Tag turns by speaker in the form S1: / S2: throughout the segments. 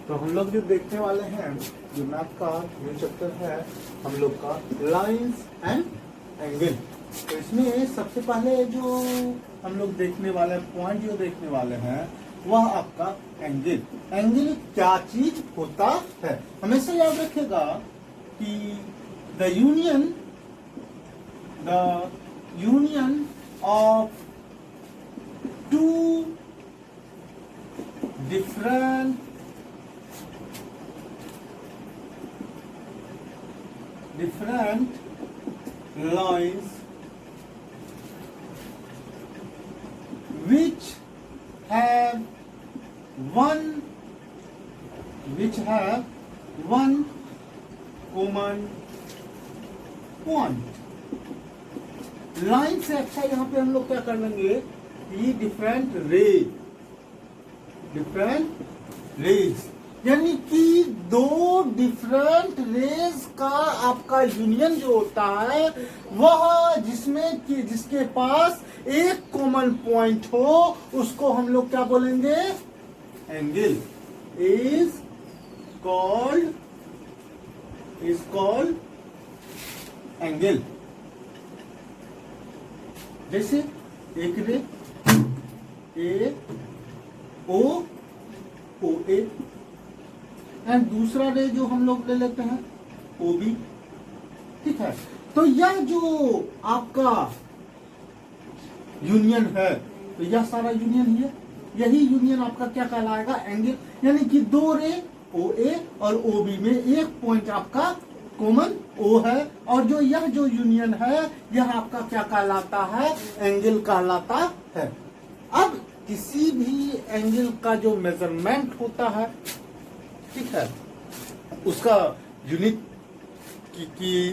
S1: तो हम लोग जो देखने वाले हैं, जो मैथ का जो चैप्टर है हम लोग का लाइंस एंड एंगल। तो इसमें सबसे पहले जो हम लोग देखने वाले पॉइंट जो देखने वाले हैं वह आपका एंगल। एंगल क्या चीज होता है, हमेशा याद रखेगा कि the union of two different lines which have one common point। Line से अच्छा यहाँ पे हम लोग क्या कर लेंगे कि डिफरेंट रेज, यानी कि दो डिफरेंट रेज का आपका यूनियन जो होता है वह जिसके पास एक कॉमन पॉइंट हो उसको हम लोग क्या बोलेंगे, एंगल इज कॉल्ड एंगल। जैसे एक रे ए ओ ए एंड दूसरा रे जो हम लोग ले लेते हैं ओ बी, ठीक है। तो यह जो आपका यूनियन है, तो यह सारा यूनियन ही है, यही यूनियन आपका क्या कहलाएगा, एंगल। यानी कि दो रे ओ ए और ओ बी में एक पॉइंट आपका कॉमन ओ है, और जो यह जो यूनियन है यह आपका क्या कहलाता है, एंगल कहलाता है। अब किसी भी एंगल का जो मेजरमेंट होता है, ठीक है, उसका यूनिट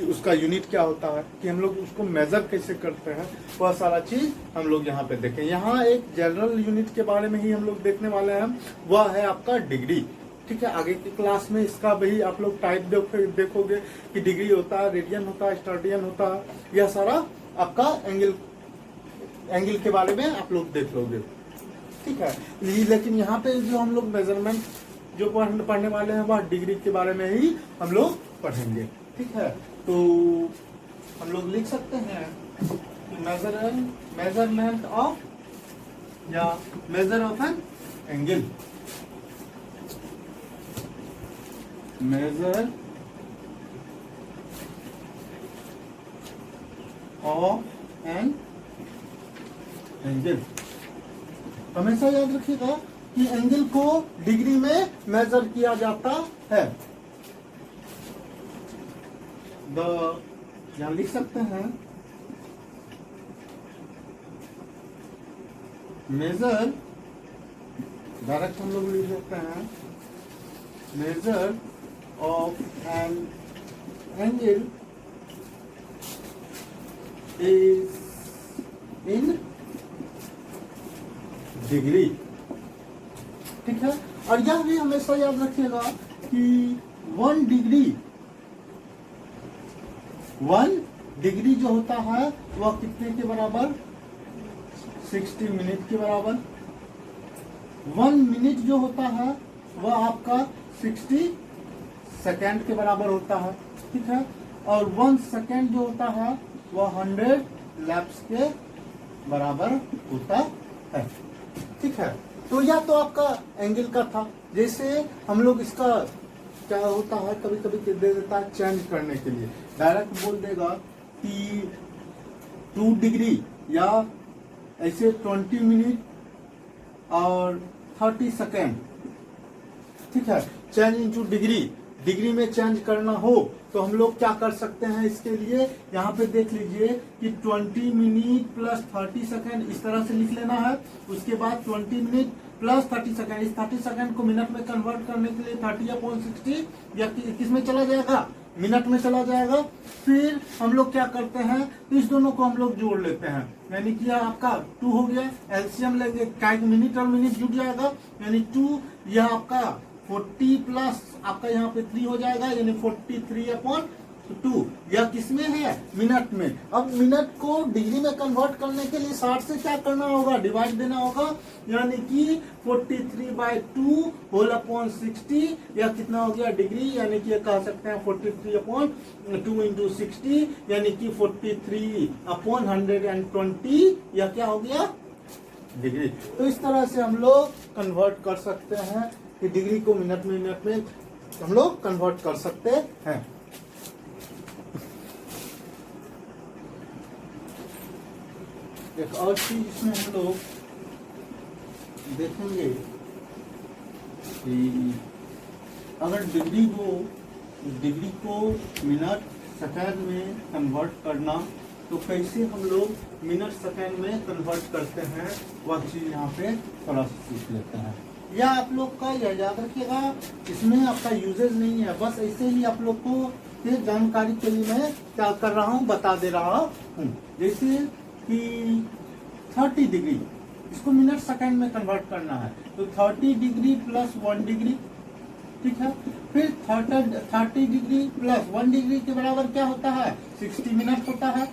S1: उसका यूनिट क्या होता है, कि हम लोग उसको मेजर कैसे करते हैं, वह सारा चीज हम लोग यहाँ पे देखें। यहाँ एक जनरल यूनिट के बारे में ही हम लोग देखने वाले हैं, वह है आपका डिग्री, ठीक है। आगे की क्लास में इसका भी आप लोग टाइप देखोगे कि डिग्री होता है, रेडियन होता है, स्टैडियन होता है, यह सारा आपका एंगल के बारे में आप लोग देख लोगे, ठीक है। लेकिन यहाँ पे जो हम लोग मेजरमेंट जो पढ़ने वाले हैं वह डिग्री के बारे में ही हम लोग पढ़ेंगे, ठीक है। तो हम लोग लिख सकते हैं मेजरमेंट ऑफ या measure of an angle, measure of an angle. हमेशा याद रखिएगा कि एंगल को डिग्री में मेजर किया जाता है। यहां लिख सकते हैं मेजर, डायरेक्ट हम लोग लिख सकते हैं measure of an angle is in degree, ठीक है। और यह भी हमेशा याद रखिएगा कि 1 डिग्री जो होता है वह कितने के बराबर, 60 मिनट के बराबर। 1 मिनट जो होता है वह आपका 60 सेकेंड के बराबर होता है, ठीक है। और 1 सेकेंड जो होता है वह 100 लैप्स के बराबर होता है, ठीक है। तो यह तो आपका एंगल का था। जैसे हम लोग इसका क्या होता है, कभी कभी दे देता है चेंज करने के लिए, डायरेक्ट बोल देगा कि 2 डिग्री या ऐसे 20 मिनट और 30 सेकेंड, ठीक है। चेंज इनटू डिग्री में चेंज करना हो तो हम लोग क्या कर सकते हैं, इसके लिए यहाँ पे देख लीजिए कि 20 मिनट प्लस 30 सेकेंड इस तरह से लिख लेना है। उसके बाद 20 मिनट प्लस 30 सेकेंड, इस 30 सेकेंड को मिनट में कन्वर्ट करने के लिए 30/60 या किस में चला जाएगा, मिनट में चला जाएगा। फिर हम लोग क्या करते हैं, तो इस दोनों को हम लोग जोड़ लेते हैं, यानी कि आपका 2 हो गया, एलसीएम लेंगे, क्या मिनट और मिनट जुड़ जाएगा, यानी 2, यह आपका 40 प्लस आपका यहाँ पे 3 हो जाएगा, यानी 43/30 2, यह किसमें है? मिनट में। अब मिनट को डिग्री में कन्वर्ट करने के लिए 60 से क्या करना होगा? डिवाइड देना होगा, यानी कि 43/2 होल अपॉन 60, यह कितना हो गया? डिग्री, यानी कि कह सकते हैं 43/2 इंटू 60, यानी कि 43/120, यह क्या हो गया? डिग्री। तो इस तरह से हम लोग कन्वर्ट कर सकते हैं कि डिग्री को मिनट में हम लोग कन्वर्ट कर सकते हैं। एक और चीज इसमें हम लोग देखेंगे कि अगर डिग्री को मिनट सेकंड में कन्वर्ट करना, तो कैसे हम लोग मिनट सेकंड में कन्वर्ट करते हैं, वह चीज यहाँ पे थोड़ा सा सीख लेते हैं। या आप लोग का यह याद रखिएगा, इसमें आपका यूजेज नहीं है, बस ऐसे ही आप लोग को जानकारी के लिए मैं क्या कर रहा हूँ, बता दे रहा हूँ। जैसे कि 30 डिग्री, इसको मिनट सेकंड में कन्वर्ट करना है, तो 30 डिग्री प्लस 1 डिग्री, ठीक है। फिर 30 डिग्री प्लस 1 डिग्री के बराबर क्या होता है? 60 मिनट होता है।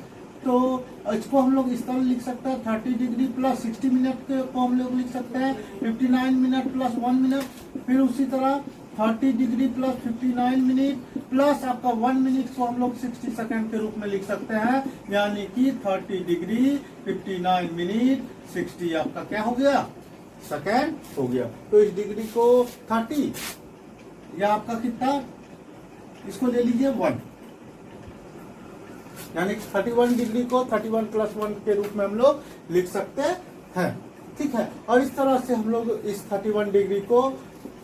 S1: तो इसको हम लोग इस तरह लिख सकते हैं, 30 डिग्री प्लस 60 मिनट को हम लोग लिख सकते हैं 59 मिनट प्लस 1 मिनट। फिर उसी तरह 30 डिग्री प्लस 59 मिनट प्लस आपका 1 मिनट को हम लोग 60 सेकंड के रूप में लिख सकते हैं, यानी कि 30 डिग्री 59 मिनट 60 आपका क्या हो गया? सेकंड हो गया। तो इस डिग्री को 30, या आपका कितना, इसको ले लीजिए 1, यानी 31 डिग्री को 31 प्लस 1 के रूप में हम लोग लिख सकते हैं, ठीक है। और इस तरह से हम लोग इस 31 डिग्री को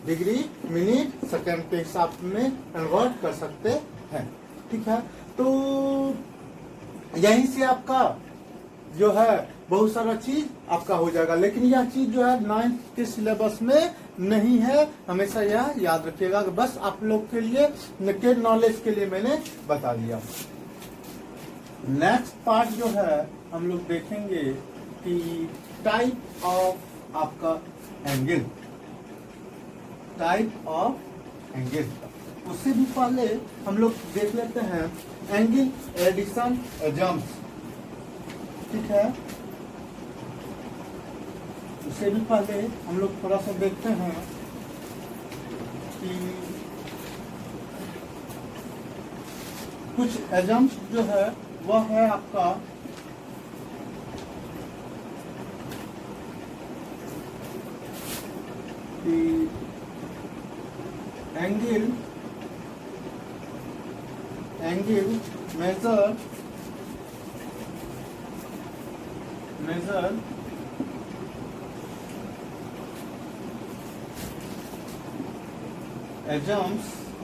S1: डिग्री मिनट सेकंड के हिसाब में कन्वर्ट कर सकते हैं, ठीक है। तो यहीं से आपका जो है बहुत सारा चीज आपका हो जाएगा, लेकिन यह चीज जो है 9th के सिलेबस में नहीं है, हमेशा यह याद रखिएगा। बस आप लोग के लिए के नॉलेज के लिए मैंने बता दिया। नेक्स्ट पार्ट जो है हम लोग देखेंगे कि टाइप ऑफ आपका एंगल, टाइप ऑफ एंगल। उससे भी पहले हम लोग देख लेते हैं एंगल एडिशन एजम्स, ठीक है। उससे भी पहले हम लोग थोड़ा सा देखते हैं कि कुछ एजम्स जो है वह है आपका कि एंगल मेजर एजम्स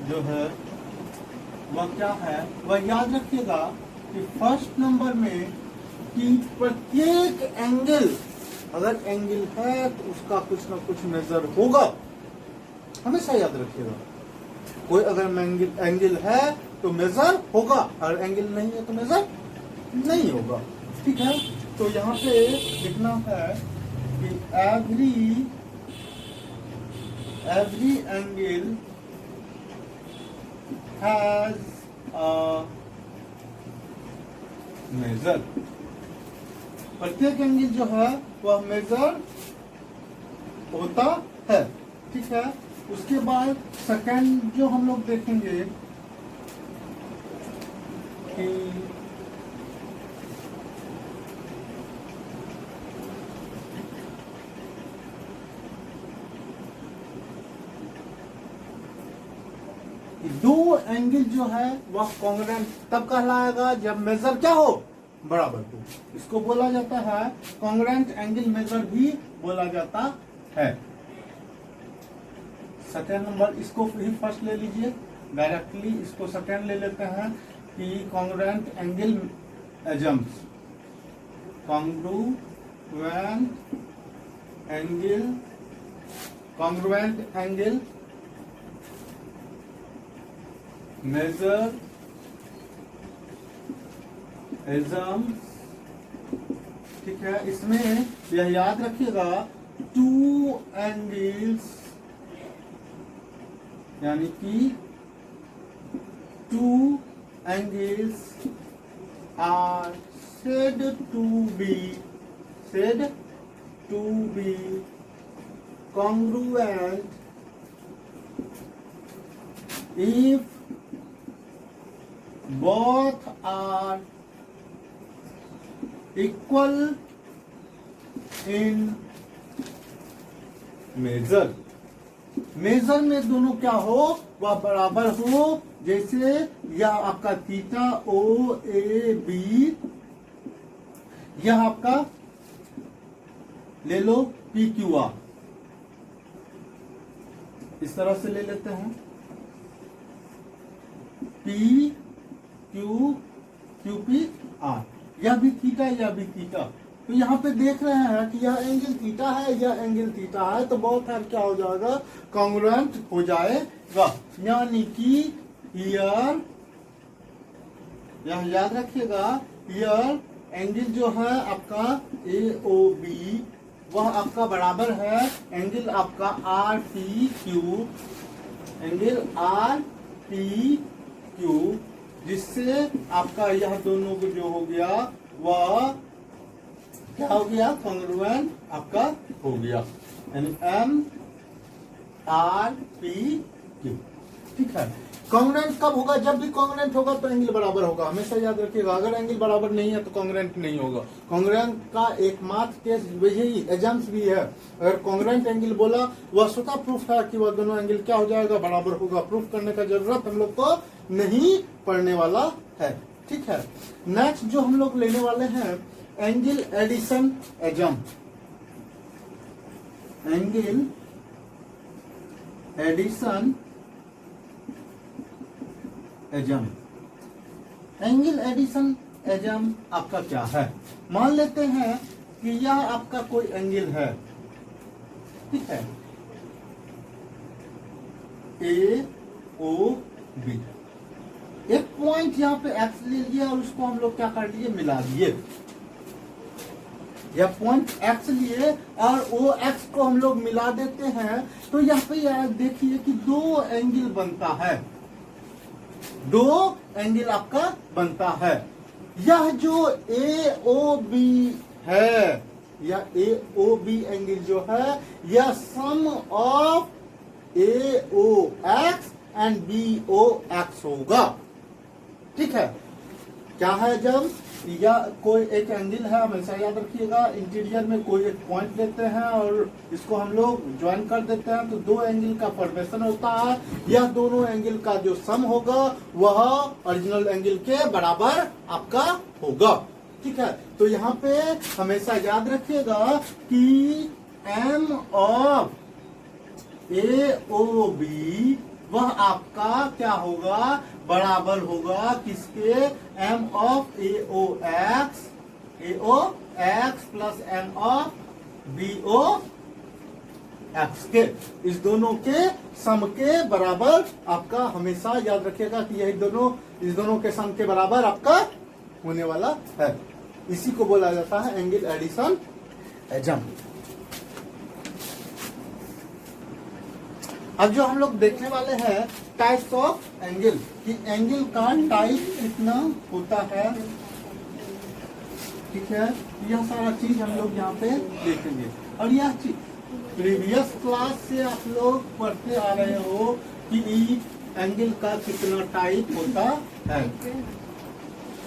S1: जो है वह क्या है, वह याद रखिएगा कि फर्स्ट नंबर में कि प्रत्येक एंगल, अगर एंगल है तो उसका कुछ ना कुछ मेजर होगा, हमेशा याद रखिएगा। कोई अगर एंगल है तो मेजर होगा, अगर एंगल नहीं है तो मेजर नहीं होगा, ठीक है। तो यहाँ पे लिखना है कि every angle has a measure, प्रत्येक एंगल जो है वह मेजर होता है, ठीक है। उसके बाद सेकंड जो हम लोग देखेंगे कि दो एंगल जो है वह कॉन्ग्रुएंट तब कहलाएगा जब मेजर क्या हो, बराबर हो। इसको बोला जाता है कॉन्ग्रुएंट एंगल मेजर भी बोला जाता है। सेकेंड नंबर, इसको ही फर्स्ट ले लीजिए डायरेक्टली, इसको सेकेंड ले लेते हैं कि congruent angle axioms, congruent angle measure axioms, ठीक है। इसमें यह याद रखिएगा टू एंगल्स, यानी कि to angles are said to be congruent if both are equal in measure में दोनों क्या हो, वह बराबर हो। जैसे यह आपका थीटा ओ ए बी, यह आपका ले लो पी क्यू आर, इस तरह से ले लेते हैं P Q Q P R, यह भी थीटा यह भी थीटा। तो यहाँ पे देख रहे हैं कि यह एंगल थीटा है, यह एंगल थीटा है, तो बहुत सारा क्या हो जाएगा, कॉन्ग्रुएंट हो जाएगा। यानी कि हियर, यह याद रखिएगा, हियर एंगल जो है आपका ए ओ बी, वह आपका बराबर है एंगल आपका R P Q, angle R P Q, जिससे आपका यह दोनों को जो हो गया वह क्या हो गया, कॉन्ग्रुएंट आपका हो गया, यानी एम आर पी क्यू। ठीक है, कॉन्ग्रुएंट कब होगा, जब भी कॉन्ग्रुएंट होगा तो एंगल बराबर होगा, हमेशा याद रखिएगा। अगर एंगल बराबर नहीं है तो कॉन्ग्रुएंट नहीं होगा। कॉन्ग्रुएंट का एकमात्र केस वही एजम्स भी है, अगर कॉन्ग्रुएंट एंगल बोला वह स्वतः प्रूफ है कि वह दोनों एंगल क्या हो जाएगा, बराबर होगा। प्रूफ करने का जरूरत हम लोग को नहीं पड़ने वाला है। ठीक है, नेक्स्ट जो हम लोग लेने वाले हैं angle addition axiom, angle addition axiom. Angle addition axiom आपका क्या है, मान लेते हैं कि यह आपका कोई एंगल है, ठीक है, ए ओ बी, एक पॉइंट यहाँ पे एक्स ले लिए और उसको हम लोग क्या कर लिए, मिला दिए। यह पॉइंट एक्स लिए और ओ एक्स को हम लोग मिला देते हैं, तो यहाँ पे यार देखिए कि दो एंगल बनता है, दो एंगल आपका बनता है। यह जो ए ओ बी है, यह ए ओ बी एंगल जो है, यह sum of A O X and B O X होगा। ठीक है, क्या है, जब या कोई एक एंगल है, हमेशा याद रखिएगा, इंटीरियर में कोई एक पॉइंट लेते हैं और इसको हम लोग ज्वाइन कर देते हैं, तो दो एंगल का फॉर्मेशन होता है। यह दोनों एंगल का जो सम होगा वह ओरिजिनल एंगल के बराबर आपका होगा। ठीक है, तो यहाँ पे हमेशा याद रखिएगा कि m of A O B वह आपका क्या होगा, बराबर होगा किसके, m of A O X plus m of B O X के, इस दोनों के सम के बराबर आपका हमेशा याद रखिएगा कि यही दोनों, इस दोनों के सम के बराबर आपका होने वाला है। इसी को बोला जाता है एंगल एडिशन एजम। अब जो हम लोग देखने वाले हैं टाइप्स ऑफ एंगल, कि एंगल का टाइप कितना होता है। ठीक है, यह सारा चीज हम लोग यहाँ पे देखेंगे। और यह चीज प्रीवियस क्लास से आप लोग पढ़ते आ रहे हो कि एंगल का कितना टाइप होता है,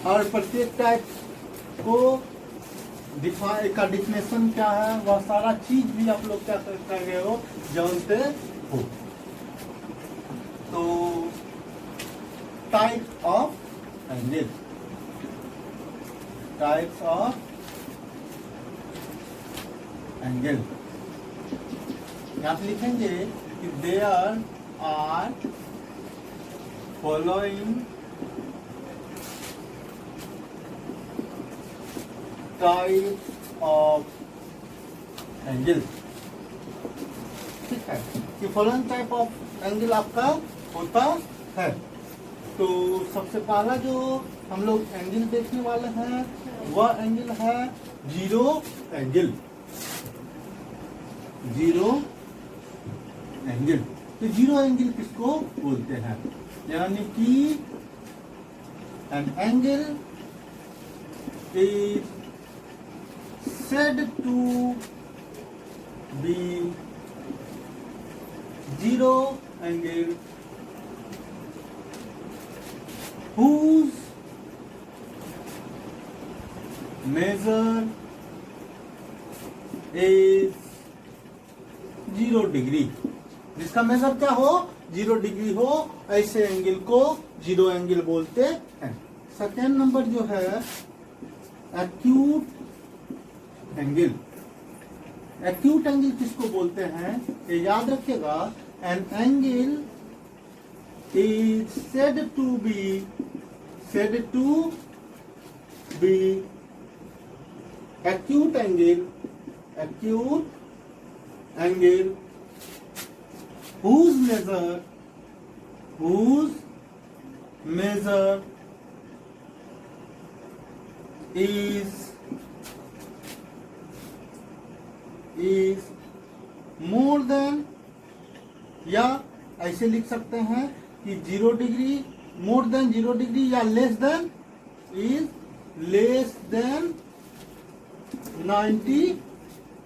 S1: और प्रत्येक टाइप को का डिफिनेशन क्या है, वह सारा चीज भी आप लोग क्या कर रहे हो, जानते हो। तो type of angle, types of angle, यहाँ पे लिखेंगे कि there are following types of angle. ठीक है, कि फॉलोइंग टाइप ऑफ एंगल आपका होता है। तो सबसे पहला जो हम लोग एंगल देखने वाले हैं वह एंगल है जीरो एंगल, जीरो एंगल। तो जीरो एंगल किसको बोलते हैं, यानी कि an angle is said to be zero angle whose measure is 0 degree. जिसका मेजर क्या हो, 0 डिग्री हो, ऐसे एंगल को जीरो एंगल बोलते हैं। सेकेंड नंबर जो है एक्यूट एंगल। एक्यूट एंगल किसको बोलते हैं, ये याद रखिएगा। An angle is said to be acute angle whose measure is more than, या ऐसे लिख सकते हैं कि 0 डिग्री, मोर देन 0 डिग्री, या लेस देन 90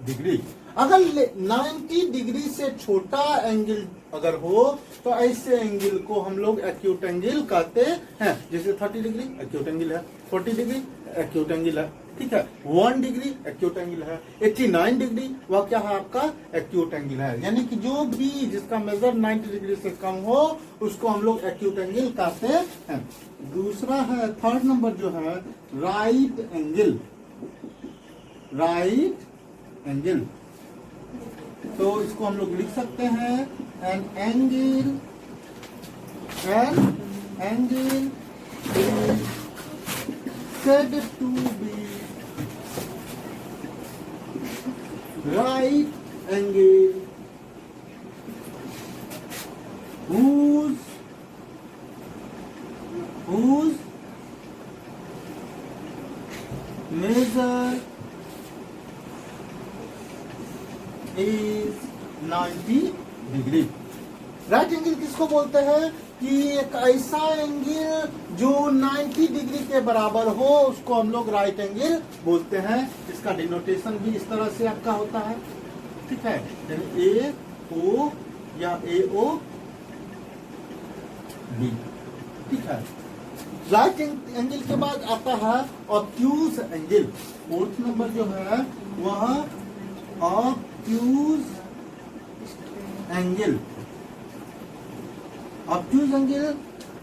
S1: डिग्री। अगर 90 डिग्री से छोटा एंगल अगर हो तो ऐसे एंगल को हम लोग एक्यूट एंगल कहते हैं। जैसे 30 डिग्री एक्यूट एंगल है, 40 डिग्री एक्यूट एंगल है, ठीक है। 1 डिग्री एक्यूट एंगल है, 89 डिग्री वह क्या है आपका एक्यूट एंगल है। यानी कि जो भी जिसका मेजर 90 डिग्री से कम हो उसको हम लोग एक्यूट एंगल कहते हैं। दूसरा है, थर्ड नंबर जो है राइट एंगल। तो इसको हम लोग लिख सकते हैं an angle is said to be right angle whose measure is 90 degree. Right angle किसको बोलते हैं कि एक ऐसा एंगल जो 90 डिग्री के बराबर हो उसको हम लोग राइट एंगल बोलते हैं। इसका डिनोटेशन भी इस तरह से आपका होता है, ठीक है। ए ओ या ए ओ बी, ठीक है। राइट एंगल के बाद आता है ऑब्ट्यूज एंगल। फोर्थ नंबर जो है वह ऑब्ट्यूज एंगल। ऑब्ट्यूज एंगल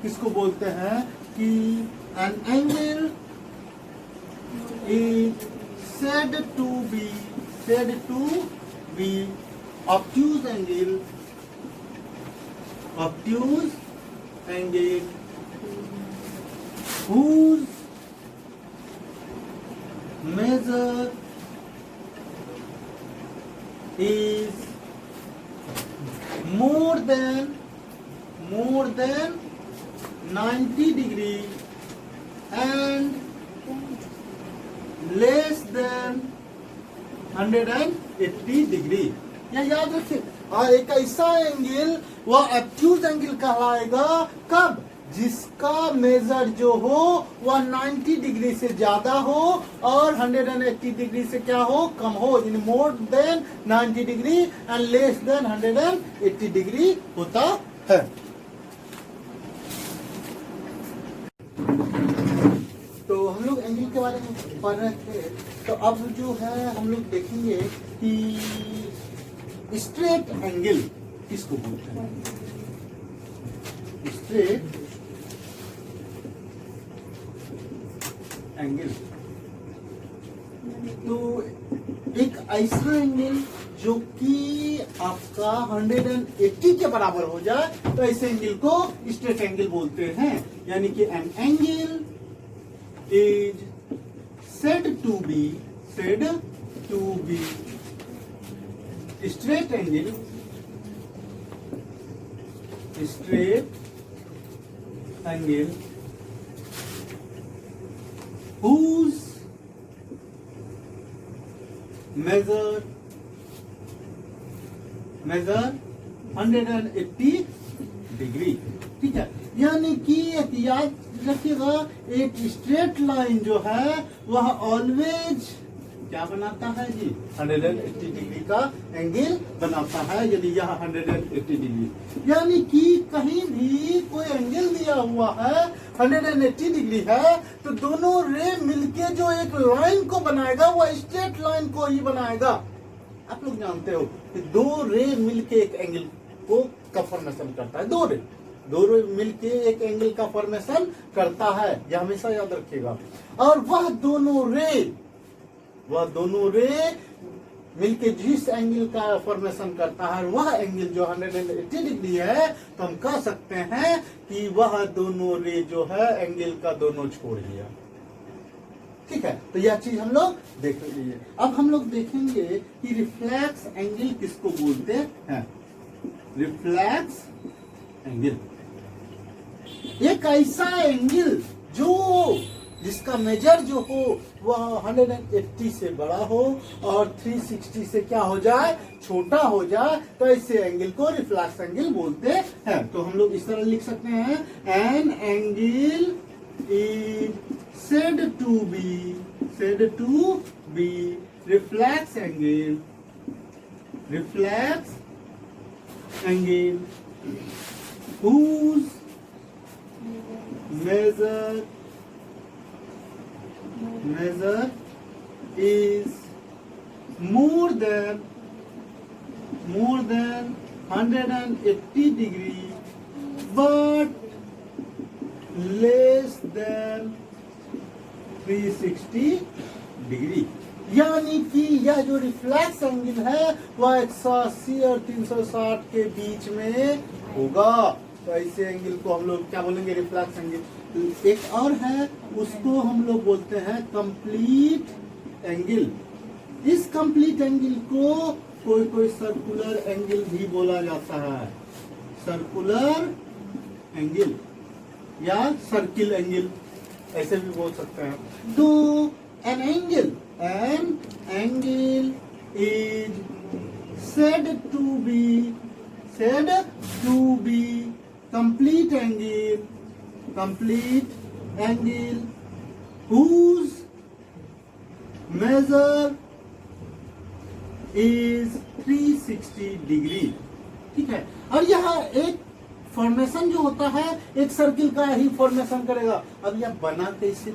S1: किसको बोलते हैं कि an angle is said to be obtuse angle whose measure is more than 90 degree and less than 180 degree. यह याद रखिए। और एक ऐसा एंगल वह ऑब्ट्यूज एंगल कहलाएगा कब, जिसका मेजर जो हो वह 90 डिग्री से ज्यादा हो और 180 डिग्री से क्या हो, कम हो। In more than 90 degree and less than 180 degree होता है। तो हम लोग एंगल के बारे में पढ़ रहे थे। तो अब जो है हम लोग देखेंगे कि स्ट्रेट एंगल किसको बोलते हैं। स्ट्रेट एंगल तो एक ऐसा एंगल जो कि आपका 180 के बराबर हो जाए तो ऐसे एंगल को स्ट्रेट एंगल बोलते हैं। यानी कि an angle is said to be straight angle whose measure 180 degree. ठीक है, यानी कि एक याद रखिएगा, एक स्ट्रेट लाइन जो है वह ऑलवेज क्या बनाता है जी, 180 डिग्री का एंगल बनाता है, यदि यह 180 डिग्री, यानी कि कहीं भी कोई एंगल दिया हुआ है 180 डिग्री है, तो दोनों रे मिलके जो एक लाइन को बनाएगा वह स्ट्रेट लाइन को ही बनाएगा। आप लोग जानते हो कि दो रे मिलके एक एंगल को का फॉर्मेशन करता है, दो रे मिलके एक एंगल का फॉर्मेशन करता है, यह हमेशा याद रखिएगा। और वह दोनों रे मिलके जिस एंगल का फॉर्मेशन करता है वह एंगल जो 180 डिग्री है, तो हम कह सकते हैं कि वह दोनों रे जो है एंगल का दोनों छोड़ लिया। ठीक है, तो यह चीज हम लोग देख लीजिए। अब हम लोग देखेंगे कि रिफ्लेक्स एंगल किसको बोलते हैं। रिफ्लेक्स एंगल एक ऐसा एंगल जिसका मेजर जो हो वह 180 से बड़ा हो और 360 से क्या हो जाए, छोटा हो जाए, तो ऐसे एंगल को रिफ्लेक्स एंगल बोलते हैं। तो हम लोग इस तरह लिख सकते हैं, an angle is said to be reflex angle whose measure is more than 180 degree but less than 360 degree. यानी कि यह जो रिफ्लेक्स एंगल है वह 180 और 360 के बीच में होगा, तो ऐसे एंगल को हम लोग क्या बोलेंगे, रिफ्लेक्स एंगल। एक और है, उसको हम लोग बोलते हैं कंप्लीट एंगल। इस कंप्लीट एंगल को कोई सर्कुलर एंगल भी बोला जाता है, सर्कुलर एंगल या सर्किल एंगल ऐसे भी बोल सकते हैं। तो an angle is said to be complete angle whose measure is 360 degree. ठीक है, और यहाँ एक फॉर्मेशन जो होता है एक सर्किल का ही फॉर्मेशन करेगा। अब यह बना कैसे,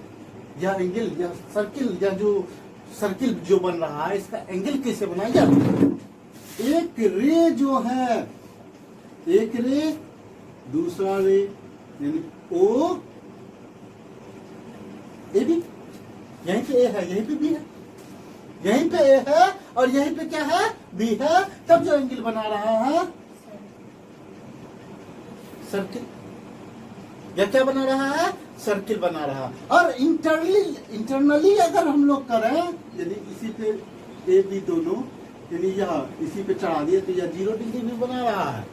S1: यह एंगल या सर्किल या जो सर्किल जो बन रहा है इसका एंगल कैसे बनाया जाए। एक रे जो है, एक रे दूसरा रे यानी ओ ए बी, यहीं पे ए है, यहीं पे बी है, यहीं पे ए है और यहीं पे क्या है, बी है, तब जो एंगल बना रहा है सर्किल, या क्या बना रहा है, सर्किल बना रहा है। और इंटरनली अगर हम लोग करें, यदि इसी पे ए बी दोनों यानी यह इसी पे चढ़ा दिए तो यह 0 डिग्री भी बना रहा है,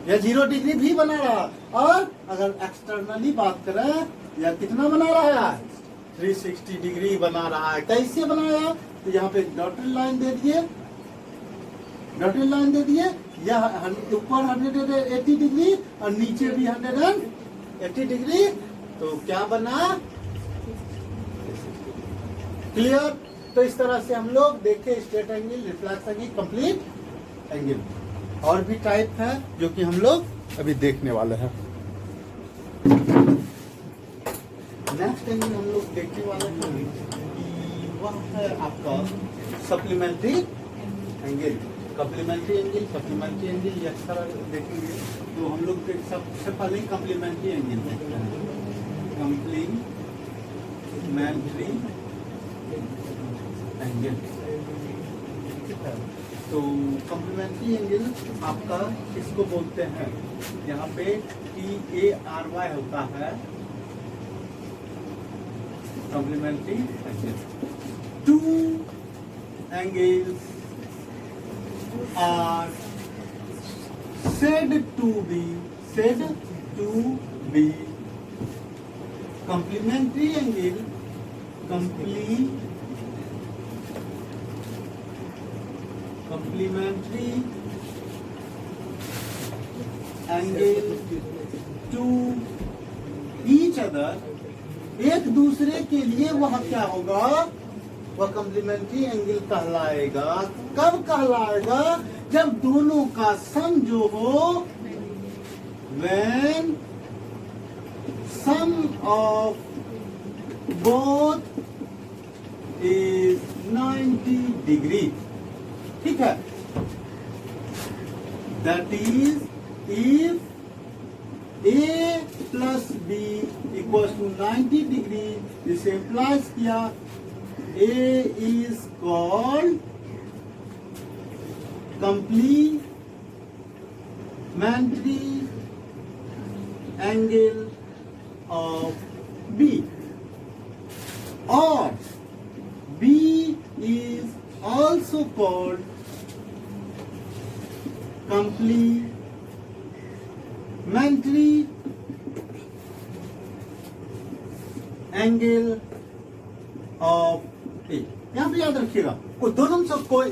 S1: यह 0 डिग्री भी बना रहा है। और अगर एक्सटर्नली बात करें, यह कितना बना रहा है, 360 डिग्री बना रहा है। कैसे बनाया, तो यहाँ पे डॉटेड लाइन दे दिए, यह ऊपर 180 डिग्री और नीचे भी 180 डिग्री, तो क्या बना, क्लियर। तो इस तरह से हम लोग देखे straight angle, reflex angle, complete angle. और भी टाइप है जो कि हम लोग अभी देखने वाले हैं। नेक्स्ट एंगल हम लोग देखने वाले हैं, वह है आपका सप्लीमेंट्री एंगल। कम्प्लीमेंट्री एंगल यह सारा देखेंगे, तो हम लोग सबसे पहले कम्प्लीमेंट्री एंगल देखते हैं। कम्प्लीमेंट्री एंगल, तो कम्प्लीमेंट्री एंगल आपका किसको बोलते हैं, यहाँ पे TARY होता है complementary angle. Two angles are said to be complementary angle, complementary angle to each other, एक दूसरे के लिए वह क्या होगा, वह कॉम्प्लीमेंट्री एंगल कहलाएगा। कब कहलाएगा, जब दोनों का सम जो हो, when sum of both is 90 degree. ठीक है, that is if A plus B equals to 90 degree, this implies क्या, A is called complementary angle of B, or B is also called complementary angle of A. यहां पे याद रखिएगा, कोई दोनों में से कोई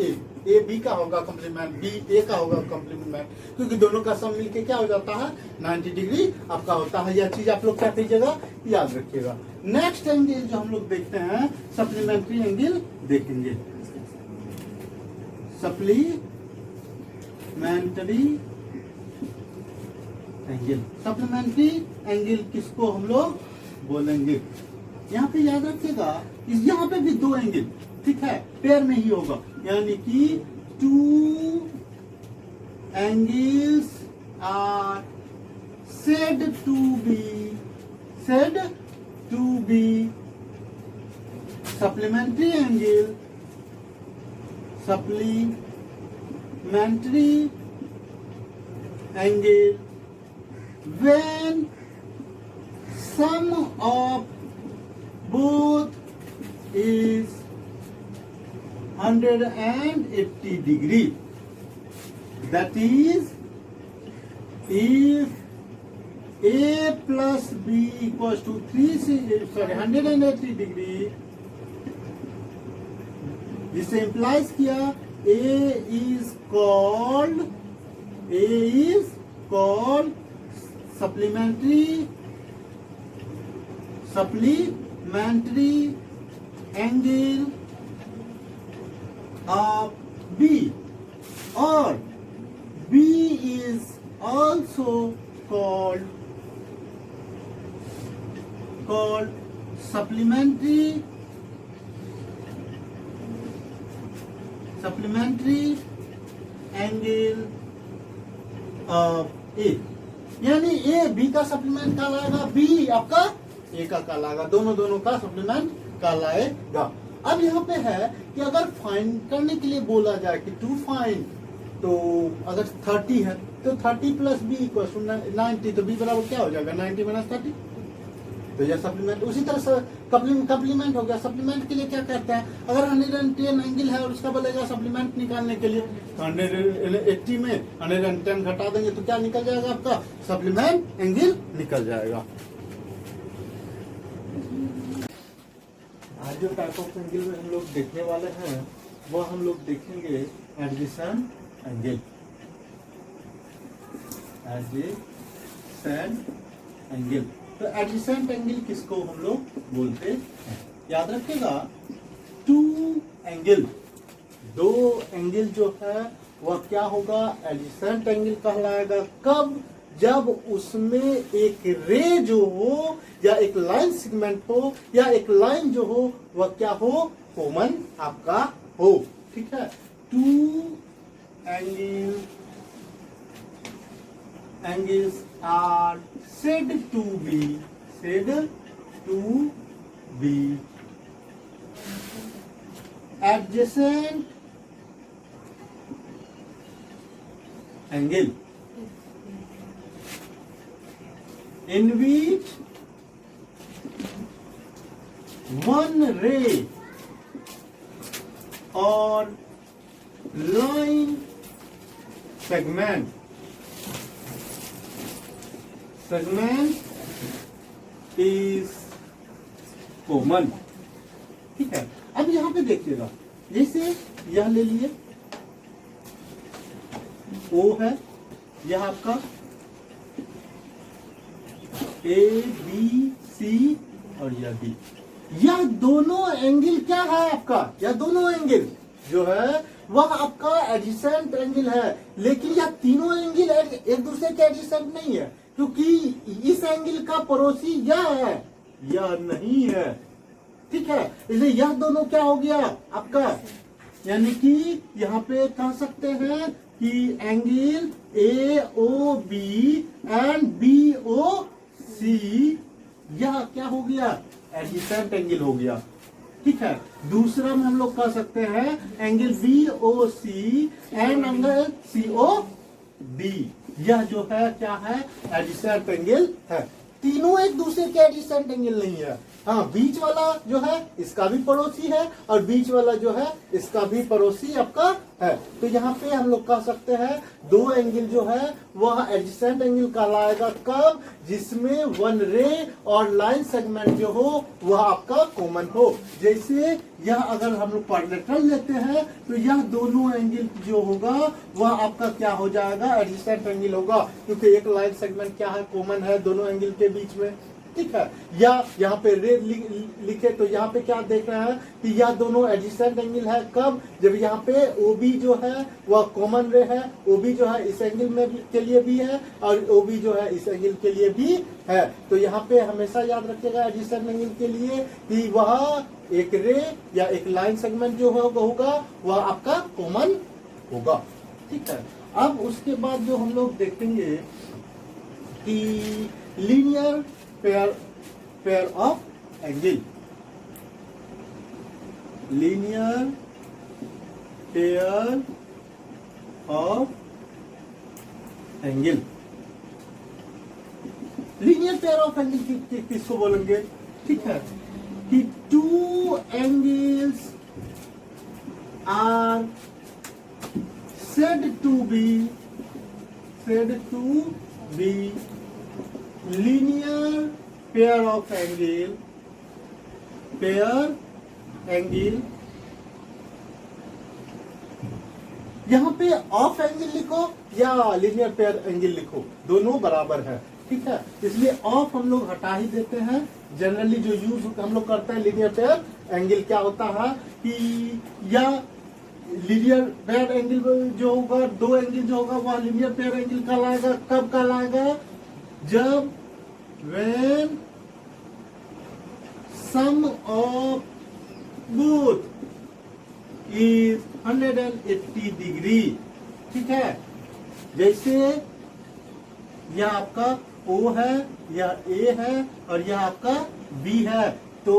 S1: ए बी का होगा कॉम्प्लीमेंट, बी ए का होगा कॉम्प्लीमेंट, क्योंकि दोनों का सम मिलके क्या हो जाता है 90 डिग्री आपका होता है। यह चीज आप लोग क्या कीजिएगा, याद रखिएगा। नेक्स्ट एंगल जो हम लोग देखते हैं, सप्लीमेंट्री एंगल देखेंगे। सप्लीमेंट्री एंगल, सप्लीमेंट्री एंगल किसको हम लोग बोलेंगे, यहाँ पे याद रखिएगा, यहाँ पे भी दो एंगल, ठीक है, पेयर में ही होगा, यानी कि two angles are said to be supplementary angle when sum of both is 180 degree. That is, if A plus B equals to 180 degree, this implies क्या, A is called supplementary angle of B, or B is also called supplementary angle of A, यानी A B का supplement कहलाएगा, B आपका A का कहलाएगा, दोनों का supplement कहलाएगा। अब यहाँ पे है कि अगर फाइंड करने के लिए बोला जाए कि टू फाइंड, तो अगर 30 है तो 30 प्लस बी इक्वल 90, तो बी बराबर क्या हो जाएगा 90 माइनस 30, तो यह सप्लीमेंट। उसी तरह से कम्प्लीमेंट हो गया। सप्लीमेंट के लिए क्या कहते हैं, अगर 110 एंगल है और उसका बोलेगा सप्लीमेंट निकालने के लिए, तो 180 में 110 घटा देंगे तो क्या निकल जाएगा, आपका सप्लीमेंट एंगल निकल जाएगा। आज जो टाइप ऑफ एंगल में हम लोग देखने वाले हैं, वो हम लोग देखेंगे एडजेसेंट एंगल। तो एडजेसेंट एंगल किसको हम लोग बोलते हैं, याद रखिएगा, टू एंगल, दो एंगल जो है वह क्या होगा, एडजेसेंट एंगल कहलाएगा। कब, जब उसमें एक रे जो हो, या एक लाइन सेगमेंट हो, या एक लाइन जो हो वह क्या हो, कॉमन आपका हो। ठीक है, to angles are said to be adjacent angle in which one ray or line segment is common। ठीक है, अब यहाँ पे देखिएगा, जैसे यह ले लिए, O है, यह आपका ए बी सी और यह डी। यह दोनों एंगल क्या है आपका, यह दोनों एंगल जो है वह आपका एडजेसेंट एंगल है, लेकिन यह तीनों एंगल एक दूसरे के एडजेसेंट नहीं है, क्योंकि इस एंगल का पड़ोसी यह है, यह नहीं है। ठीक है, इसलिए यह दोनों क्या हो गया आपका, यानी कि यहाँ पे कह सकते हैं कि angle A O B and B O C, यह क्या हो गया, एडजेसेंट एंगल हो गया। ठीक है, दूसरा में हम लोग कह सकते हैं angle B O C and angle C O D, यह जो है क्या है, एडजेसेंट एंगल है। तीनों एक दूसरे के एडजेसेंट एंगल नहीं है। हाँ, बीच वाला जो है इसका भी पड़ोसी है और बीच वाला जो है इसका भी पड़ोसी आपका है। तो यहाँ पे हम लोग कह सकते हैं दो एंगल जो है वह एडजेसेंट एंगल कहलाएगा कब, जिसमें वन रे और लाइन सेगमेंट जो हो वह आपका कॉमन हो। जैसे यह अगर हम लोग पैरेलल लेते हैं तो यह दोनों एंगल जो होगा वह आपका क्या हो जाएगा, एडजेसेंट एंगल होगा, क्योंकि एक लाइन सेगमेंट क्या है, कॉमन है दोनों एंगल के बीच में। ठीक है, या यहाँ पे रे लिखे तो यहाँ पे क्या देख रहे हैं कि यह दोनों एडजेसेंट एंगल है कब, जब यहाँ पे OB जो है वह कॉमन रे है, OB जो है इस एंगल में के लिए भी है और OB जो है इस एंगल के लिए भी है। तो यहाँ पे हमेशा याद रखिएगा एडजेसेंट एंगल के लिए कि वह एक रे या एक लाइन सेगमेंट जो होगा वह आपका कॉमन होगा। ठीक है, अब उसके बाद जो हम लोग देखेंगे कि linear pair of angle, linear pair of angle. Linear pair of angle किसको बोलेंगे, ठीक है, कि two angles are said to be linear pair of angle, यहाँ पे ऑफ एंगल लिखो या लीनियर पेयर एंगल लिखो, दोनों बराबर है। ठीक है, इसलिए ऑफ हम लोग हटा ही देते हैं। जनरली जो यूज हम लोग करते हैं लीनियर पेयर एंगल क्या होता है कि या लीनियर पेयर एंगल जो होगा, दो एंगल जो होगा वह लीनियर पेयर एंगल कहलाएगा। कब कहलाएगा, जब when sum of both is 180 degree. ठीक है, जैसे यह आपका O है, यह A है और यह आपका B है, तो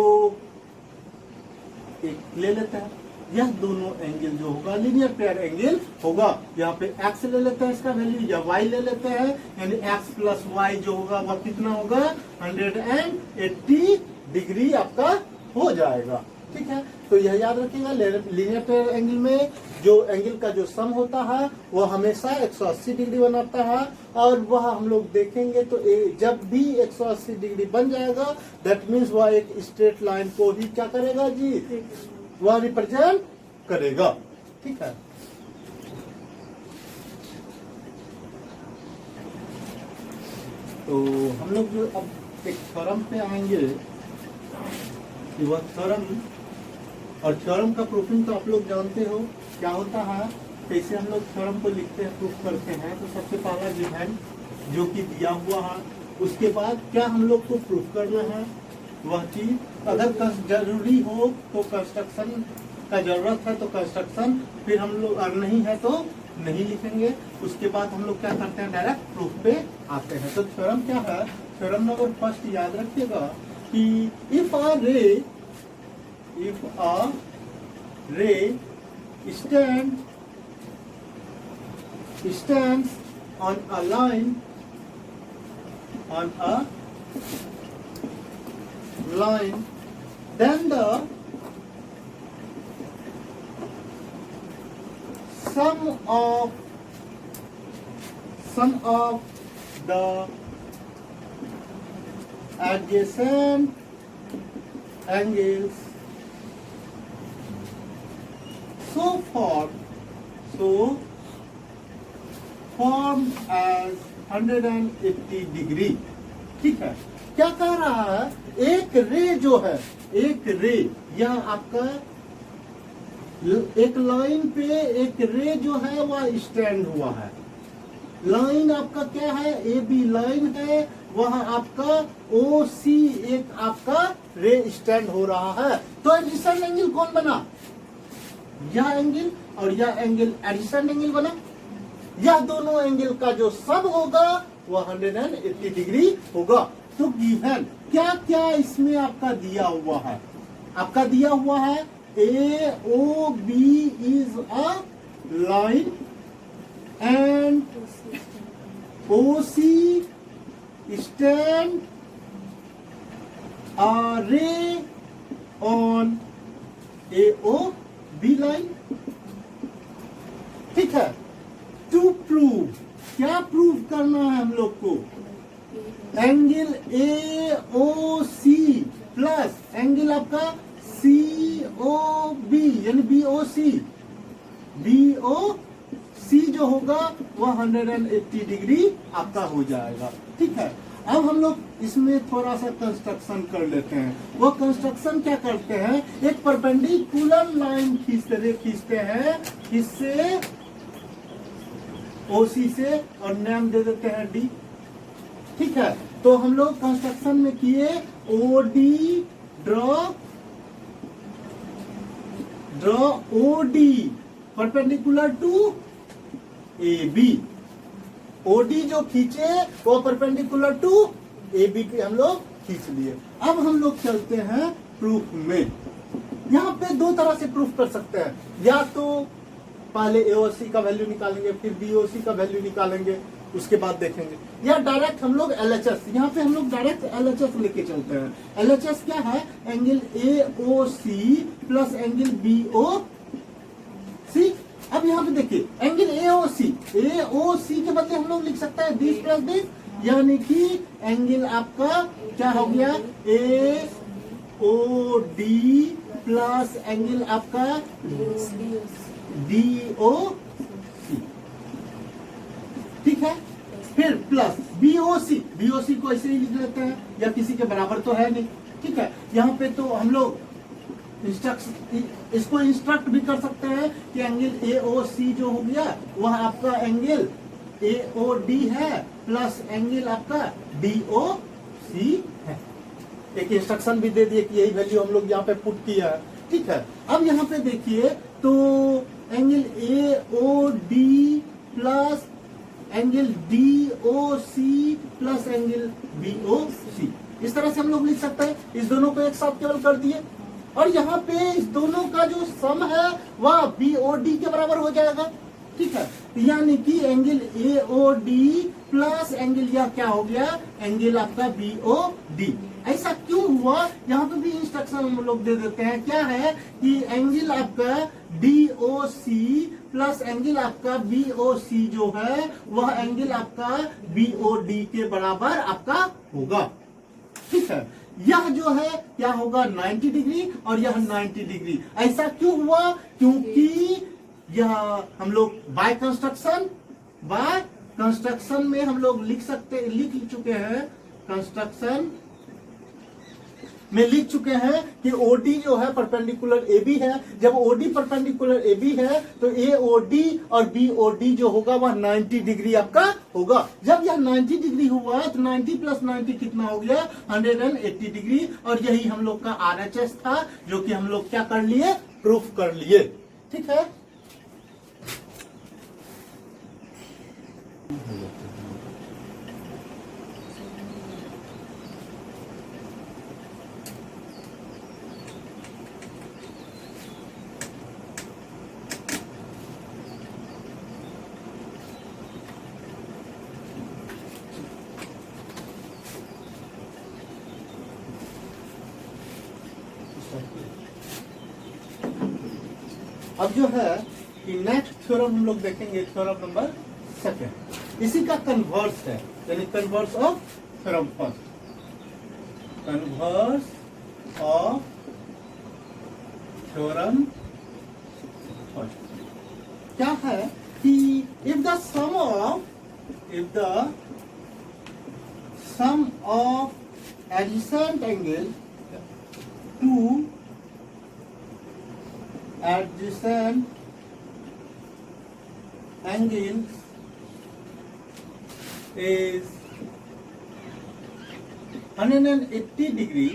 S1: एक ले लेते हैं, यह दोनों एंगल जो होगा लीनियर पेयर एंगल होगा। यहाँ पे x ले लेते हैं इसका वैल्यू, या y ले लेते हैं, यानी x प्लस y जो होगा वह कितना होगा, 180 डिग्री आपका हो जाएगा। ठीक है, तो यह याद रखिएगा लीनियर पेयर एंगल में जो एंगल का जो सम होता है वह हमेशा 180 डिग्री बनाता है, और वह हम लोग देखेंगे तो जब भी 180 डिग्री बन जाएगा दैट मीन्स वह एक स्ट्रेट लाइन को ही क्या करेगा जी, वह रिप्रेजेंट करेगा। ठीक है, तो हम लोग जो अब एक थ्योरम पे आएंगे कि वह थ्योरम, और थ्योरम का प्रूफिंग तो आप लोग जानते हो क्या होता है, कैसे हम लोग थ्योरम को लिखते हैं, प्रूफ करते हैं। तो सबसे पहला गिवन जो कि दिया हुआ है, उसके बाद क्या हम लोग को प्रूफ करना है वह चीज, अगर जरूरी हो तो कंस्ट्रक्शन का जरूरत है तो कंस्ट्रक्शन, फिर हम लोग अगर नहीं है तो नहीं लिखेंगे। उसके बाद हम लोग क्या करते हैं, डायरेक्ट प्रूफ पे आते हैं। तो थ्योरम क्या है, थ्योरम नंबर फर्स्ट याद रखिएगा कि इफ अ रे stands on a line, then the sum of the adjacent angles form as 180 degree. ठीक है, क्या कह रहा है, एक रे जो है, एक रे या आपका एक लाइन पे एक रे जो है वह स्टैंड हुआ है। लाइन आपका क्या है, ए बी लाइन है, वह आपका ओ सी एक आपका रे स्टैंड हो रहा है। तो एडिशन एंगल कौन बना, यह एंगल और यह एंगल एडिशन एंगल बना। यह दोनों एंगल का जो सम होगा वह 180 डिग्री होगा। तो गिवन क्या क्या इसमें आपका दिया हुआ है, आपका दिया हुआ है A O B is a line and O C stand a ray on AOB line. ठीक है, टू प्रूव, क्या प्रूव करना है हम लोग को, एंगल AOC प्लस एंगल आपका COB यानी BOC, BOC जो होगा वह 180 डिग्री आपका हो जाएगा। ठीक है, अब हम लोग इसमें थोड़ा सा कंस्ट्रक्शन कर लेते हैं। वो कंस्ट्रक्शन क्या करते हैं, एक परपेंडिकुलर लाइन खींचते हैं किससे, ओसी से, और नाम दे देते हैं डी। ठीक है, तो हम लोग कंस्ट्रक्शन में किए OD draw OD perpendicular to A B. OD जो खींचे वो परपेंडिकुलर टू ए बी पे हम लोग खींच लिए। अब हम लोग चलते हैं प्रूफ में। यहाँ पे दो तरह से प्रूफ कर सकते हैं, या तो पहले एओसी का वैल्यू निकालेंगे फिर बीओसी का वैल्यू निकालेंगे, उसके बाद देखेंगे, या डायरेक्ट हम लोग एलएचएस, यहाँ पे हम लोग डायरेक्ट एलएचएस लेके चलते हैं। एलएचएस क्या है, angle AOC plus angle BOC. अब यहाँ पे देखिए एंगल एओसी के बदले हम लोग लिख सकते हैं दिस प्लस दिस, यानी कि एंगल आपका क्या हो गया, ए ओ डी प्लस एंगल आपका डी ओ सी। ठीक है, फिर प्लस बीओसी को ऐसे ही लिख लेते हैं, या किसी के बराबर तो है नहीं। ठीक है, यहाँ पे तो हम लोग इसको इंस्ट्रक्ट भी कर सकते हैं कि एंगल एओसी जो हो गया वह आपका एंगल एओडी है प्लस एंगल आपका डीओसी है। एक इंस्ट्रक्शन भी दे दिए कि यही वैल्यू हम लोग यहाँ पे पुट किया है। ठीक है, अब यहाँ पे देखिए तो angle AOD plus angle DOC plus angle BOC, इस तरह से हम लोग लिख सकते हैं। इस दोनों को एक साथ केवल कर दिए, और यहाँ पे इस दोनों का जो सम है वह बीओडी के बराबर हो जाएगा। ठीक है, यानी कि एंगल एओडी प्लस एंगल यह क्या हो गया, एंगल आपका बीओडी। ऐसा क्यों हुआ, यहाँ पे भी इंस्ट्रक्शन हम लोग दे देते हैं, क्या है कि एंगल आपका डीओसी प्लस एंगल आपका बीओसी जो है वह एंगल आपका बीओडी के बराबर आपका होगा। ठीक है, यह जो है क्या होगा 90 डिग्री और यह 90 डिग्री। ऐसा क्यों हुआ, क्योंकि यह हम लोग बाय कंस्ट्रक्शन में हम लोग लिख चुके हैं, कंस्ट्रक्शन में लिख चुके हैं कि ओडी जो है परपेंडिकुलर ए बी है। जब ओडी परपेंडिकुलर ए बी है तो ए ओडी और बी ओडी जो होगा वह 90 डिग्री आपका होगा। जब यह 90 डिग्री हुआ तो 90 प्लस 90 कितना हो गया, 180 डिग्री। और यही हम लोग का आरएचएस था जो कि हम लोग क्या कर लिए, प्रूफ कर लिए। ठीक है, अब जो है कि नेक्स्ट थ्योरम हम लोग देखेंगे, थ्योरम नंबर 2, इसी का कन्वर्स है, यानी converse of theorem first. Converse of theorem first क्या है कि if the sum of adjacent angle to adjacent angles is 180 degree,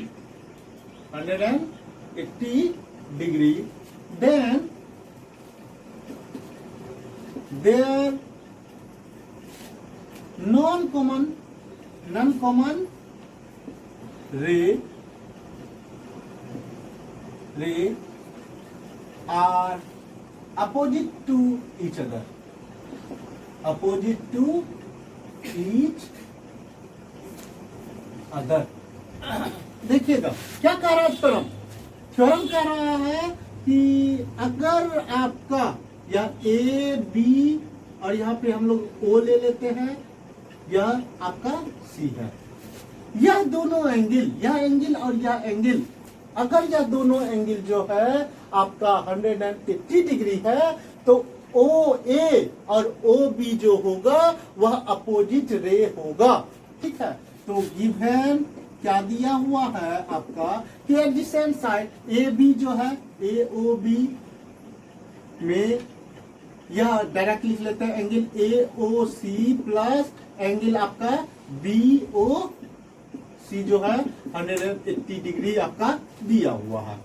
S1: 180 degree, then their non-common ray are opposite to each other. Opposite to each other. देखिएगा क्या कह रहा है theorem. Theorem कह रहा है कि अगर आपका या ए बी और यहाँ पे हम लोग ओ ले लेते हैं, यह आपका सी है, यह दोनों एंगल, यह एंगल और यह एंगल, अगर यह दोनों एंगल जो है आपका 180 डिग्री है, तो ओ ए और ओ बी जो होगा वह अपोजिट रे होगा। ठीक है, तो गिवन क्या दिया हुआ है आपका कि एडजेसेंट साइड ए बी जो है ए ओ बी में, यह डायरेक्ट लिख लेते हैं angle A O C plus angle आपका बी ओ सी जो है 180 डिग्री आपका दिया हुआ है।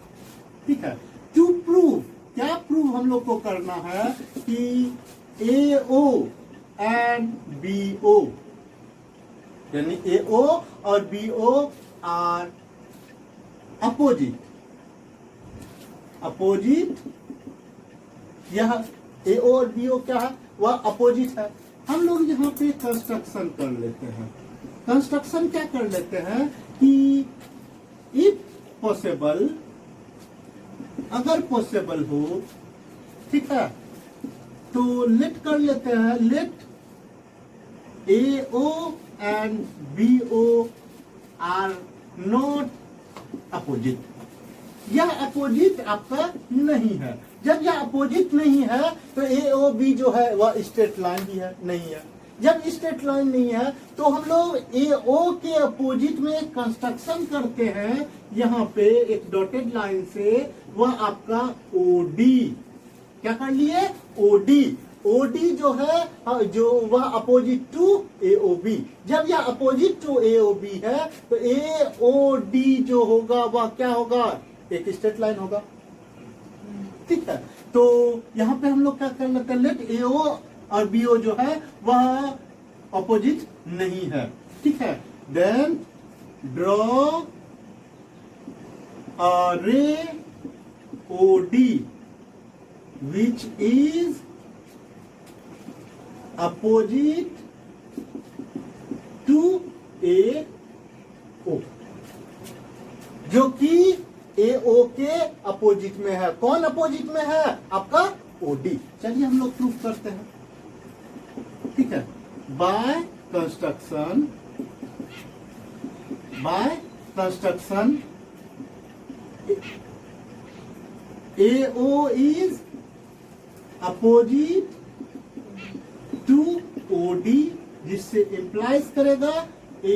S1: ठीक है, टू प्रूव, क्या प्रूव हम लोग को करना है कि ए ओ एंड बी ओ, यानी ए ओ और बी ओ आर अपोजिट, यह ए ओ और बी ओ क्या है, वह अपोजिट है। हम लोग यहाँ पे कंस्ट्रक्शन कर लेते हैं। कंस्ट्रक्शन क्या कर लेते हैं कि इफ पॉसिबल, अगर पॉसिबल हो, ठीक है, तो लेट कर लेते हैं, let A O and B O are not opposite, यह अपोजिट आपका नहीं है। जब यह अपोजिट नहीं है तो ए ओ बी जो है वह स्ट्रेट लाइन भी है, नहीं है। जब स्ट्रेट लाइन नहीं है तो हम लोग ए ओ के अपोजिट में एक कंस्ट्रक्शन करते हैं, यहाँ पे एक डॉटेड लाइन से, वह आपका ओडी, क्या कर लिए, ओडी। ओडी जो है जो वह opposite to A O B, जब यह opposite to A O B है तो ए ओ डी जो होगा वह क्या होगा, एक स्ट्रेट लाइन होगा। ठीक है, तो यहाँ पे हम लोग क्या कर लेते हैं, लेट ए ओ और बी ओ जो है वह अपोजिट नहीं है। ठीक है, then draw a ray O D which is opposite to A O, जो कि ए ओ के अपोजिट में है। कौन अपोजिट में है, आपका ओडी। चलिए हम लोग प्रूफ करते हैं। ठीक है, by construction A O is opposite to O D, जिससे इंप्लाइज करेगा A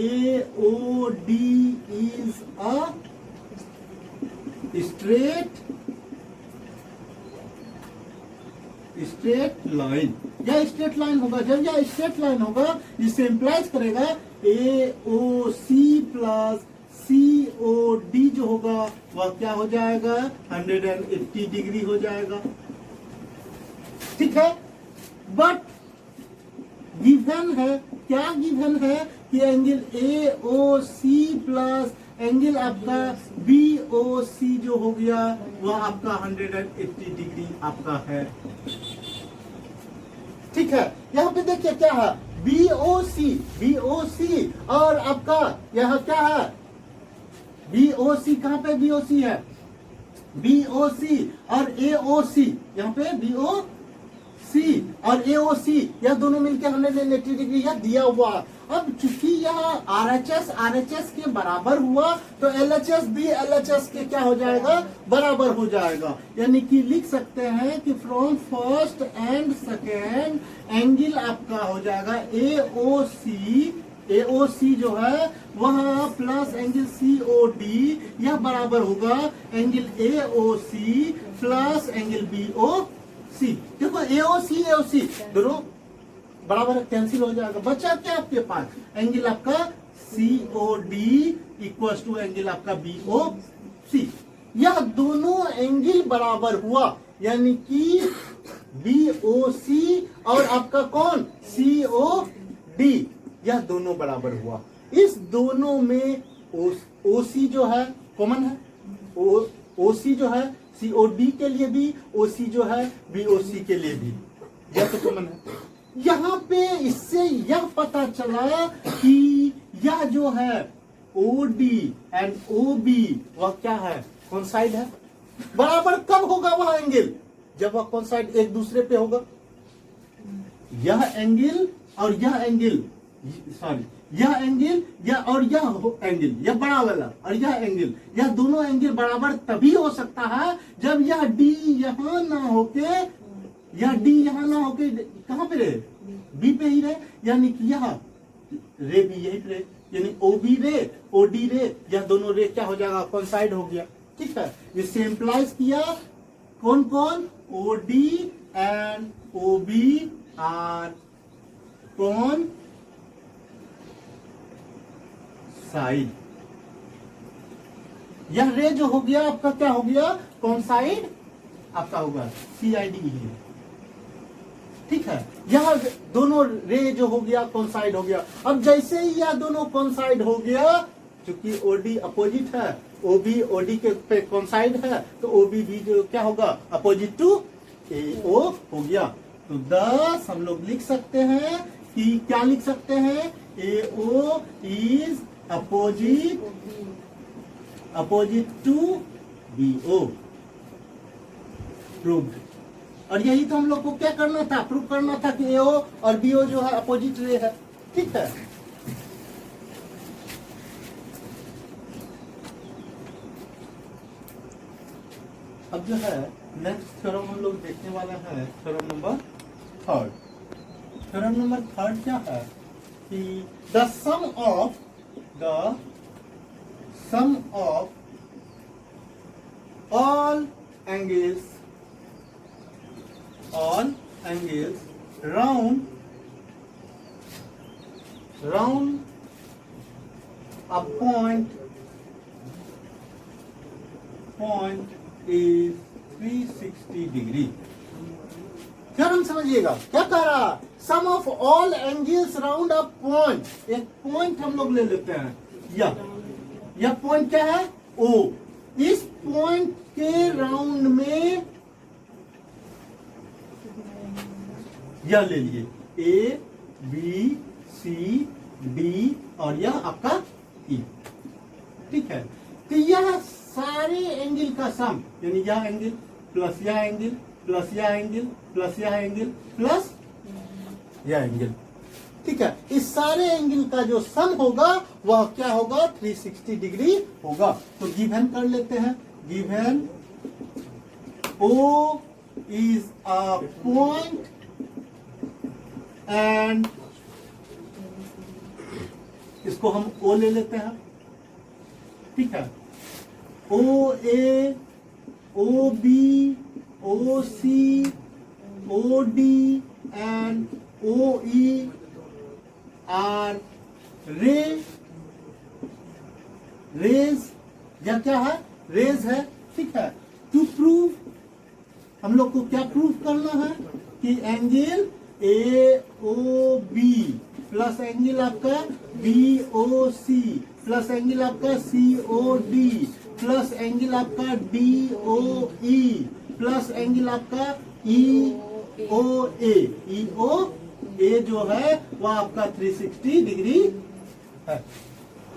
S1: O D is a straight line, यह स्ट्रेट लाइन होगा। जब यह स्ट्रेट लाइन होगा जिससे इंप्लाइज करेगा A O C plus C O D जो होगा वह क्या हो जाएगा, 180 डिग्री हो जाएगा। ठीक है, बट गिवन है, क्या गिवन है कि angle A O C plus angle आपका बी ओ सी जो हो गया वह आपका 180 डिग्री आपका है। ठीक है, यहाँ पे देखिए क्या है, बी ओ सी और आपका यहाँ क्या है, बी ओ सी, कहाँ पे बी ओ सी है, बी ओ सी और ए ओ सी, यहाँ पे बी ओ सी और ए ओ सी, यह दोनों मिलकर 180 डिग्री यह दिया हुआ। अब चूंकि यह आरएचएस के बराबर हुआ तो एलएचएस भी एलएचएस के क्या हो जाएगा, बराबर हो जाएगा। यानी कि लिख सकते हैं कि from first and second angle आपका हो जाएगा ए ओ सी AOC जो है वह प्लस एंगल COD यह बराबर होगा angle AOC plus angle BOC। देखो AOC दोनों बराबर कैंसिल हो जाएगा, बचा क्या आपके पास एंगल आपका COD इक्वल टू एंगल आपका BOC। यह दोनों एंगल बराबर हुआ, यानी कि BOC और आपका कौन COD यह दोनों बराबर हुआ। इस दोनों में OC जो है कॉमन है, OC जो है COD के लिए भी, OC जो है BOC के लिए भी, यह तो कॉमन है। यहाँ पे इससे यह पता चला कि यह जो है OD एंड OB वह क्या है, कोइंसाइड है। बराबर कब होगा वह एंगल, जब वह कोइंसाइड एक दूसरे पे होगा। यह एंगल और यह एंगल, सॉरी यह एंगल यह और यह एंगल, यह बड़ा वाला और यह एंगल, यह दोनों एंगल बराबर तभी हो सकता है जब यह D यहां ना होके, यह D यहां ना होके कहां पे रहे, B पे ही रहे, यानी कि यह रे भी यही रहे, यानी OB रे OD रे, यह दोनों रे क्या हो जाएगा, कोइंसाइड हो गया। ठीक है, इससे इंप्लाइज किया कौन कौन, OD एंड OB आर कौन साइड। यह रे जो हो गया आपका क्या हो गया, कौन साइड आपका होगा CID ही। ठीक है, यह दोनों रे जो हो गया कौन साइड हो गया। अब जैसे ही यह दोनों कौन साइड हो गया, क्योंकि OD अपोजिट है, OB OD के पे कौन साइड है, तो OB भी जो क्या होगा, अपोजिट टू AO हो गया। तो 10 हम लोग लिख सकते हैं कि क्या लिख सकते हैं, AO is opposite to BO, proved. और यही तो हम लोग को क्या करना था, प्रूव करना था कि AO और BO जो है अपोजिट रे है। ठीक है, अब जो है नेक्स्ट थ्योरम हम लोग देखने वाला है, थ्योरम नंबर 3। थ्योरम नंबर 3 क्या है कि the sum of all angles round a point is 360 degree. Theorem समझिएगा क्या कह रहा, sum of all angles round a point. एक पॉइंट हम लोग ले लेते हैं, यह पॉइंट क्या है, O। इस पॉइंट के राउंड में यह ले लिए A B C D और यह आपका E। ठीक है, तो यह सारे एंगल का सम, यानी यह एंगल प्लस यह एंगल प्लस यह एंगल प्लस यह एंगल प्लस यह एंगल। ठीक है, इस सारे एंगल का जो सम होगा वह क्या होगा, 360 डिग्री होगा। तो गिवन कर लेते हैं, given O is a point and इसको हम O ले लेते हैं। ठीक है, OA OB OC OD and OE are rays, या क्या है, रेज है। ठीक है, टू प्रूव हम लोग को क्या प्रूव करना है कि एंगल AOB प्लस एंगल आपका BOC प्लस एंगल आपका COD प्लस एंगल आपका DOE प्लस एंगल आपका EOA जो है वह आपका 360 डिग्री है।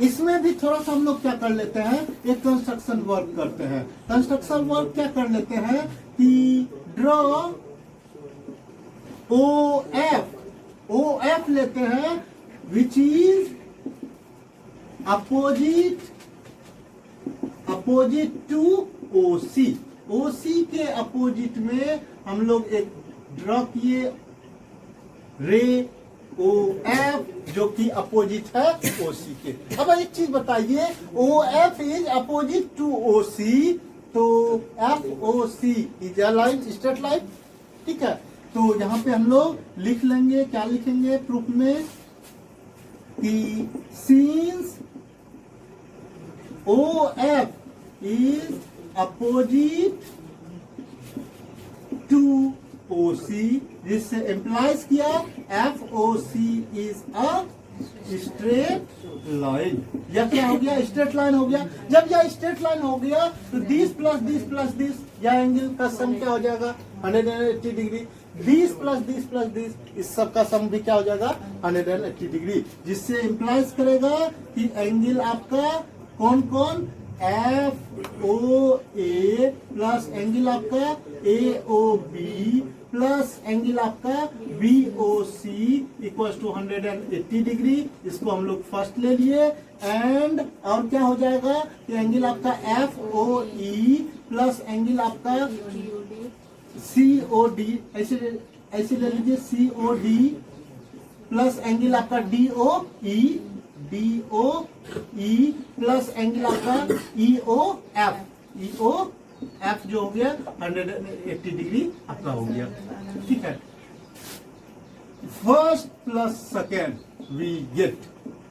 S1: इसमें भी थोड़ा सा हम लोग क्या कर लेते हैं, एक कंस्ट्रक्शन वर्क करते हैं। कंस्ट्रक्शन वर्क क्या कर लेते हैं कि ड्रॉ OF लेते हैं which is opposite to OC के अपोजिट में हम लोग एक ड्रॉ किए रे OF जो कि अपोजिट है OC के। अब एक चीज बताइए, OF is opposite to OC, तो FOC is a line, straight line, ठीक है। तो यहां पे हम लोग लिख लेंगे, क्या लिखेंगे प्रूफ में कि since OF is opposite to OC, जिससे एम्प्लाइज किया FOC is a straight line. या क्या हो गया, स्ट्रेट लाइन हो गया। जब यह स्ट्रेट लाइन हो गया तो दिस प्लस दिस या एंगल का सम क्या हो जाएगा 180 डिग्री, दिस प्लस दिस, इस सब का सम भी क्या हो जाएगा 180 डिग्री, जिससे इम्प्लाइज करेगा कि एंगल आपका कौन कौन FOA प्लस एंगल आपका AOB प्लस एंगल आपका BOC इक्वल टू 180 डिग्री। इसको हम लोग फर्स्ट ले लिए, एंड और क्या हो जाएगा कि एंगल आपका FOE प्लस एंगल आपका COD, ऐसे ले लीजिए COD प्लस एंगल आपका DOE प्लस एंगल आपका EOF जो हो गया 180 डिग्री आपका हो गया, ठीक है। First plus second we get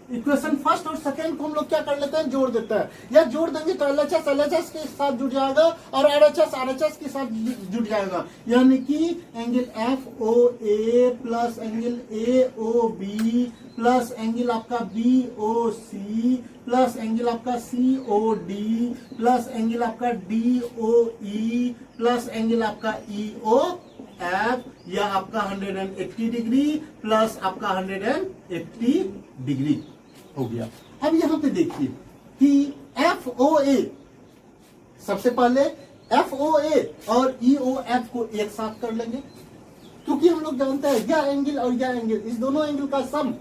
S1: equation, first और सेकेंड को हम लोग क्या कर लेते हैं, जोड़ देते हैं, या जोड़ देंगे तो LHS के साथ जुड़ जाएगा और RHS के साथ जुड़ जाएगा, यानी कि angle FOA plus angle AOB plus angle आपका BOC प्लस एंगल आपका COD प्लस एंगल आपका DOE प्लस एंगल आपका EOF, या आपका 180 डिग्री प्लस आपका 180 डिग्री हो गया। अब यहां पे देखिए कि FOA, सबसे पहले FOA और EOF को एक साथ कर लेंगे, क्योंकि हम लोग जानते हैं यह एंगल और यह एंगल, इस दोनों एंगल का सम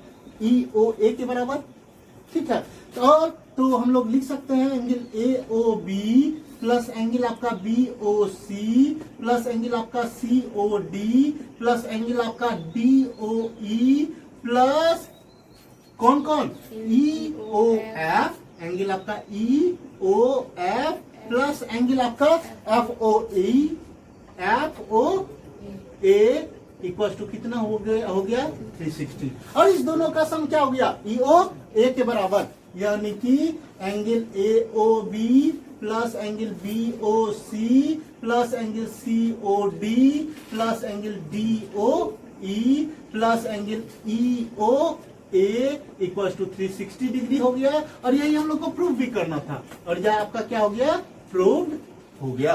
S1: EOA के बराबर, ठीक है। और तो हम लोग लिख सकते हैं एंगल AOB प्लस एंगल आपका BOC प्लस एंगल आपका COD प्लस एंगल आपका DOE प्लस कौन कौन EOF, एंगल आपका EOF प्लस एंगल आपका FOA इक्वल टू कितना हो गया 360, और इस दोनों का सम क्या हो गया EOA के बराबर, यानी कि angle AOB plus angle BOC plus angle COD plus angle DOE plus angle EOA equal to 360 degree हो गया। और यही हम लोग को प्रूव भी करना था, और यह आपका क्या हो गया, प्रूव्ड हो गया।